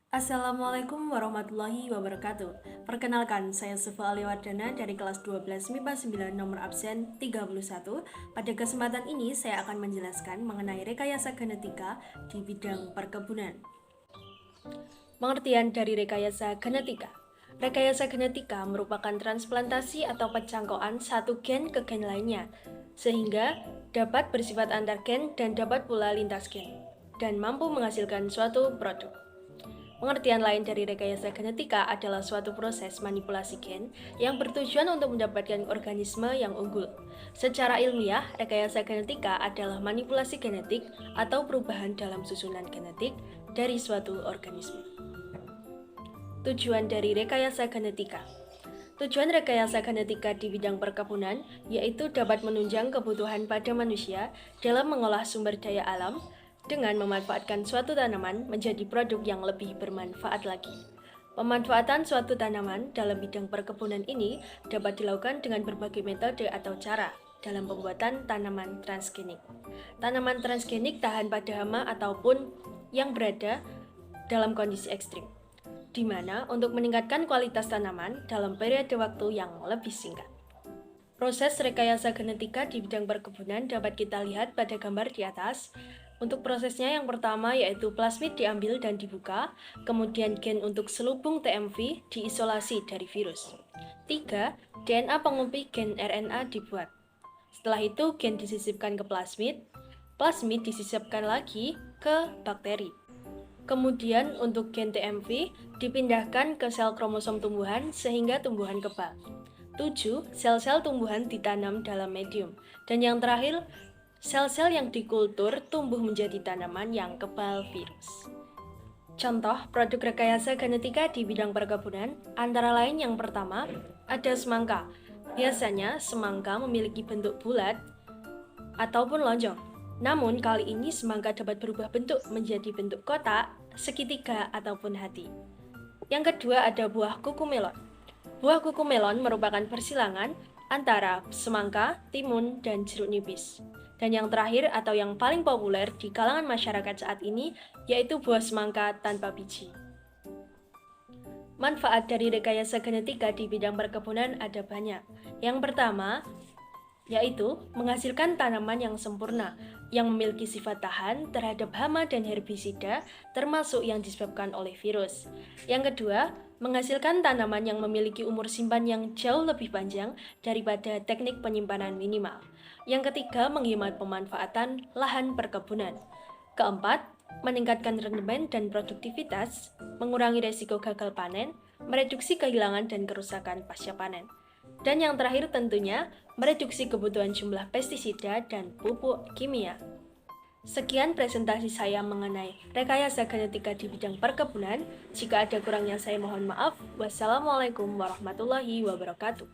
Assalamualaikum warahmatullahi wabarakatuh. Perkenalkan, saya Sufa Aliwardana dari kelas 12 MIPA 9 nomor absen 31. Pada kesempatan ini saya akan menjelaskan mengenai rekayasa genetika di bidang perkebunan. Pengertian dari rekayasa genetika. Rekayasa genetika merupakan transplantasi atau pencangkokan satu gen ke gen lainnya, sehingga dapat bersifat antar gen dan dapat pula lintas gen, dan mampu menghasilkan suatu produk. Pengertian lain dari rekayasa genetika adalah suatu proses manipulasi gen yang bertujuan untuk mendapatkan organisme yang unggul. Secara ilmiah, rekayasa genetika adalah manipulasi genetik atau perubahan dalam susunan genetik dari suatu organisme. Tujuan dari rekayasa genetika. Tujuan rekayasa genetika di bidang perkebunan yaitu dapat menunjang kebutuhan pada manusia dalam mengolah sumber daya alam dengan memanfaatkan suatu tanaman menjadi produk yang lebih bermanfaat lagi. Pemanfaatan suatu tanaman dalam bidang perkebunan ini dapat dilakukan dengan berbagai metode atau cara dalam pembuatan tanaman transgenik. Tanaman transgenik tahan pada hama ataupun yang berada dalam kondisi ekstrim, di mana untuk meningkatkan kualitas tanaman dalam periode waktu yang lebih singkat. Proses rekayasa genetika di bidang perkebunan dapat kita lihat pada gambar di atas. Untuk prosesnya yang pertama yaitu plasmid diambil dan dibuka, kemudian gen untuk selubung TMV diisolasi dari virus. 3. DNA pengumpi gen RNA dibuat. Setelah itu gen disisipkan ke plasmid, plasmid disisipkan lagi ke bakteri. Kemudian untuk gen TMV dipindahkan ke sel kromosom tumbuhan sehingga tumbuhan kebal. 7. Sel-sel tumbuhan ditanam dalam medium. Dan yang terakhir, sel-sel yang dikultur tumbuh menjadi tanaman yang kebal virus. Contoh produk rekayasa genetika di bidang perkebunan antara lain yang pertama ada semangka. Biasanya semangka memiliki bentuk bulat ataupun lonjong. Namun kali ini semangka dapat berubah bentuk menjadi bentuk kotak, segitiga ataupun hati. Yang kedua ada buah kuku melon. Buah kuku melon merupakan persilangan antara semangka, timun, dan jeruk nipis. Dan yang terakhir atau yang paling populer di kalangan masyarakat saat ini yaitu buah semangka tanpa biji. Manfaat dari rekayasa genetika di bidang perkebunan ada banyak. Yang pertama, yaitu menghasilkan tanaman yang sempurna, yang memiliki sifat tahan terhadap hama dan herbisida, termasuk yang disebabkan oleh virus. Yang kedua, menghasilkan tanaman yang memiliki umur simpan yang jauh lebih panjang daripada teknik penyimpanan minimal. Yang ketiga, menghemat pemanfaatan lahan perkebunan. Keempat, meningkatkan rendemen dan produktivitas, mengurangi resiko gagal panen, mereduksi kehilangan dan kerusakan pasca panen. Dan yang terakhir tentunya, mereduksi kebutuhan jumlah pestisida dan pupuk kimia. Sekian presentasi saya mengenai rekayasa genetika di bidang perkebunan. Jika ada kurangnya saya mohon maaf. Wassalamualaikum warahmatullahi wabarakatuh.